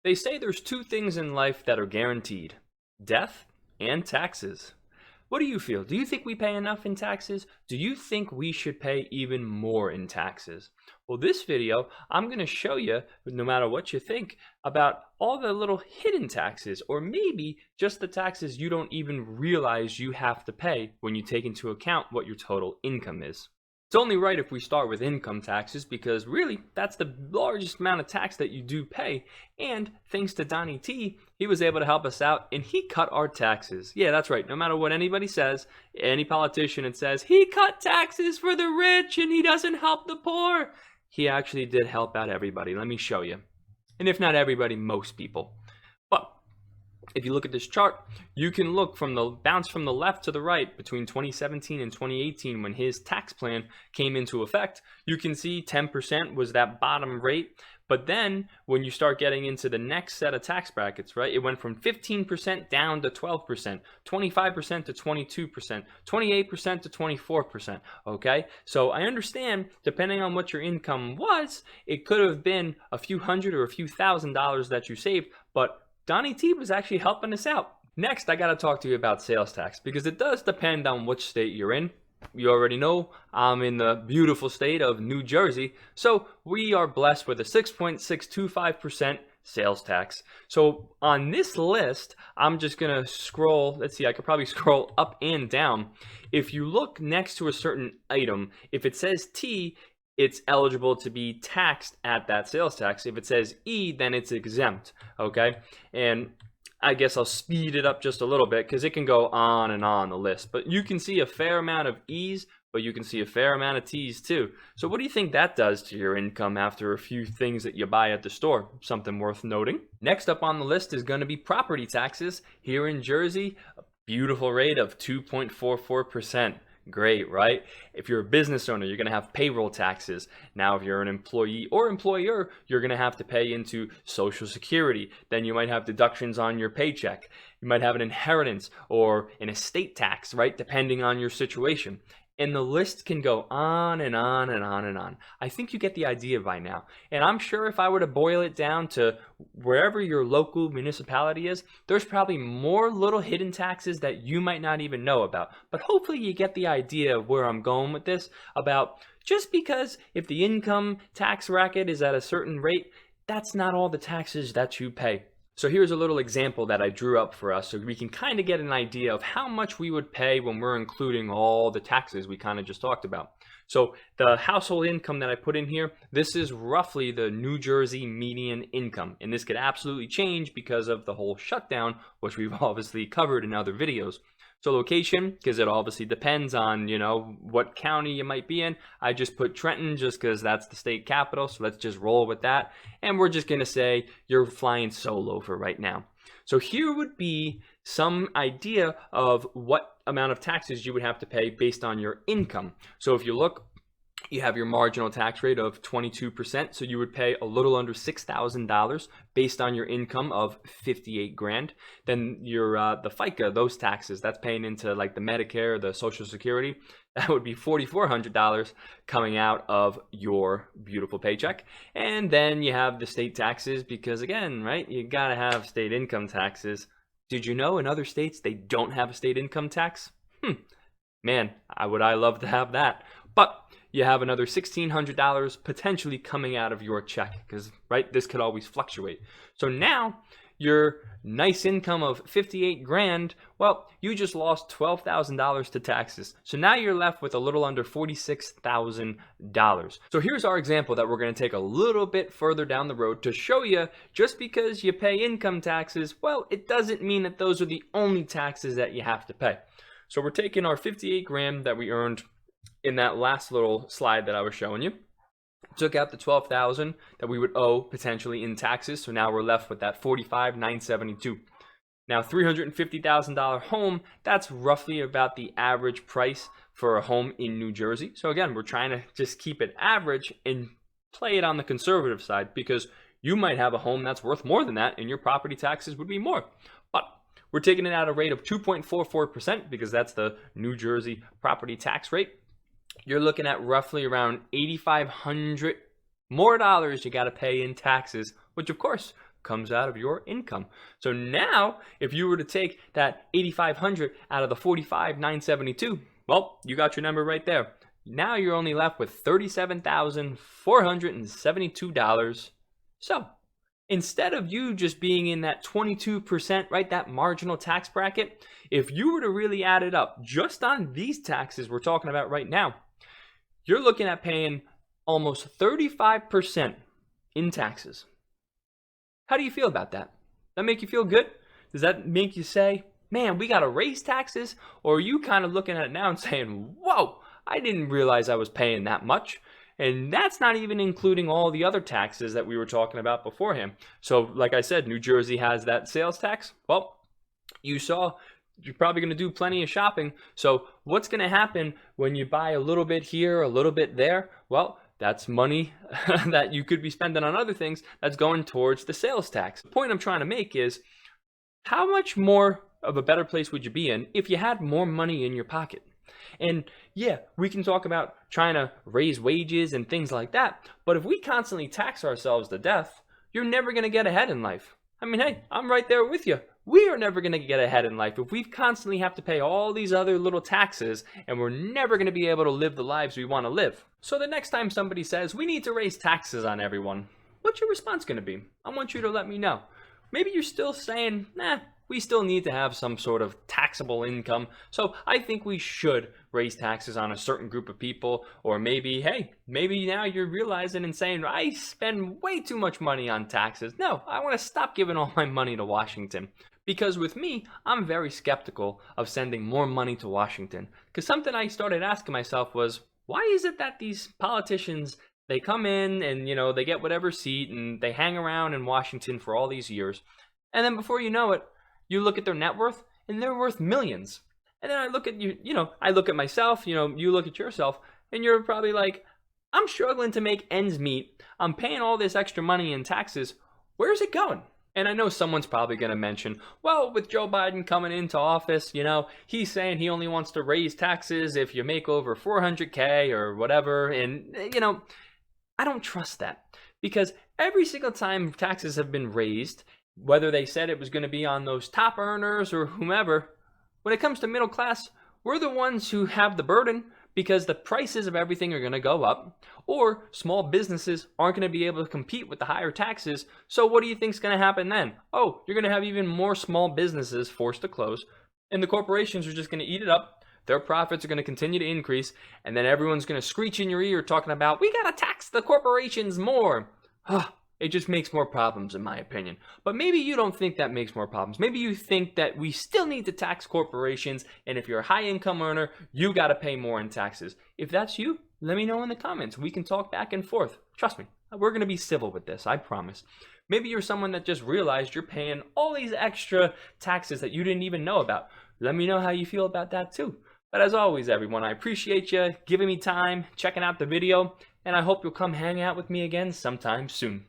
They say there's two things in life that are guaranteed: death and taxes. What do you feel? Do you think we pay enough in taxes? Do you think we should pay even more in taxes? Well, this video, I'm going to show you, no matter what you think, about all the little hidden taxes, or maybe just the taxes you don't even realize you have to pay when you take into account what your total income is. It's only right if we start with income taxes because really that's the largest amount of tax that you do pay. And thanks to Donnie T, he was able to help us out and he cut our taxes. Yeah, that's right. No matter what anybody says, any politician that says he cut taxes for the rich and he doesn't help the poor, he actually did help out everybody. Let me show you. And if not everybody, most people. But if you look at this chart, you can look from the bounce from the left to the right between 2017 and 2018 when his tax plan came into effect. You can see 10% was that bottom rate. But then when you start getting into the next set of tax brackets, right, it went from 15% down to 12%, 25% to 22%, 28% to 24%. Okay, so I understand depending on what your income was, it could have been a few hundred or a few $1,000s that you saved, but Donnie T was actually helping us out. Next, I got to talk to you about sales tax because it does depend on which state you're in. You already know I'm in the beautiful state of New Jersey, so we are blessed with a 6.625% sales tax. So on this list, I'm just going to scroll. Let's see, I could probably scroll up and down. If you look next to a certain item, if it says T, it's eligible to be taxed at that sales tax. If it says E, then it's exempt, okay? And I guess I'll speed it up just a little bit because it can go on and on the list. But you can see a fair amount of E's, but you can see a fair amount of T's too. So what do you think that does to your income after a few things that you buy at the store? Something worth noting. Next up on the list is going to be property taxes. Here in Jersey, a beautiful rate of 2.44%. Great, right? If you're a business owner, you're going to have payroll taxes. Now, if you're an employee or employer, you're going to have to pay into Social Security. Then you might have deductions on your paycheck. You might have an inheritance or an estate tax, right? Depending on your situation. And the list can go on and on and on and on. I think you get the idea by now. And I'm sure if I were to boil it down to wherever your local municipality is, there's probably more little hidden taxes that you might not even know about. But hopefully you get the idea of where I'm going with this, about just because if the income tax bracket is at a certain rate, that's not all the taxes that you pay. So here's a little example that I drew up for us so we can kind of get an idea of how much we would pay when we're including all the taxes we kind of just talked about. So the household income that I put in here, this is roughly the New Jersey median income. And this could absolutely change because of the whole shutdown, which we've obviously covered in other videos. So location, because it obviously depends on, what county you might be in. I just put Trenton just because that's the state capital. So let's just roll with that. And we're just going to say you're flying solo for right now. So here would be some idea of what amount of taxes you would have to pay based on your income. So if you look, you have your marginal tax rate of 22%, so you would pay a little under $6,000 based on your income of 58 grand. Then your the FICA, those taxes, that's paying into like the Medicare, the Social Security, that would be $4,400 coming out of your beautiful paycheck. And then you have the state taxes because again, right, you gotta have state income taxes. Did you know in other states they don't have a state income tax? Man, I love to have that. But you have another $1,600 potentially coming out of your check because, right, this could always fluctuate. So now your nice income of 58 grand, well, you just lost $12,000 to taxes. So now you're left with a little under $46,000. So here's our example that we're going to take a little bit further down the road to show you just because you pay income taxes, well, it doesn't mean that those are the only taxes that you have to pay. So we're taking our 58 grand that we earned in that last little slide that I was showing you, took out the $12,000 that we would owe potentially in taxes. So now we're left with that $45,972. Now $350,000 home, that's roughly about the average price for a home in New Jersey. So again, we're trying to just keep it average and play it on the conservative side because you might have a home that's worth more than that and your property taxes would be more. But we're taking it at a rate of 2.44% because that's the New Jersey property tax rate. You're looking at roughly around $8,500 more dollars you got to pay in taxes, which of course comes out of your income. So now, if you were to take that $8,500 out of the $45,972, well, you got your number right there. Now you're only left with $37,472. So instead of you just being in that 22%, right, that marginal tax bracket, if you were to really add it up just on these taxes we're talking about right now, you're looking at paying almost 35% in taxes. How do you feel about that? Does that make you feel good? Does that make you say, man, we got to raise taxes? Or are you kind of looking at it now and saying, whoa, I didn't realize I was paying that much? And that's not even including all the other taxes that we were talking about beforehand. So like I said, New Jersey has that sales tax. Well, you saw you're probably going to do plenty of shopping. So what's going to happen when you buy a little bit here, a little bit there? Well, that's money that you could be spending on other things that's going towards the sales tax. The point I'm trying to make is, how much more of a better place would you be in if you had more money in your pocket? And yeah, we can talk about trying to raise wages and things like that, but if we constantly tax ourselves to death, you're never going to get ahead in life. I mean, hey, I'm right there with you. We are never going to get ahead in life if we constantly have to pay all these other little taxes, and we're never going to be able to live the lives we want to live. So the next time somebody says, we need to raise taxes on everyone, what's your response going to be? I want you to let me know. Maybe you're still saying, nah, we still need to have some sort of taxable income. So I think we should raise taxes on a certain group of people. Or maybe, hey, maybe now you're realizing and saying, I spend way too much money on taxes. No, I want to stop giving all my money to Washington. Because with me, I'm very skeptical of sending more money to Washington. Because something I started asking myself was, why is it that these politicians, they come in and, they get whatever seat and they hang around in Washington for all these years. And then before you know it, you look at their net worth and they're worth millions. And then I look at you, I look at myself, you look at yourself, and you're probably like, I'm struggling to make ends meet. I'm paying all this extra money in taxes. Where's it going? And I know someone's probably going to mention, well, with Joe Biden coming into office, he's saying he only wants to raise taxes if you make over $400K or whatever. And, I don't trust that, because every single time taxes have been raised, whether they said it was going to be on those top earners or whomever, when it comes to middle class, we're the ones who have the burden, because the prices of everything are going to go up, or small businesses aren't going to be able to compete with the higher taxes. So what do you think is going to happen then? Oh, you're going to have even more small businesses forced to close, and the corporations are just going to eat it up. Their profits are going to continue to increase, and then everyone's going to screech in your ear talking about, we got to tax the corporations more. It just makes more problems, in my opinion. But maybe you don't think that makes more problems. Maybe you think that we still need to tax corporations, and if you're a high income earner, you got to pay more in taxes. If that's you, let me know in the comments. We can talk back and forth. Trust me, we're going to be civil with this, I promise. Maybe you're someone that just realized you're paying all these extra taxes that you didn't even know about. Let me know how you feel about that too. But as always, everyone, I appreciate you giving me time, checking out the video, and I hope you'll come hang out with me again sometime soon.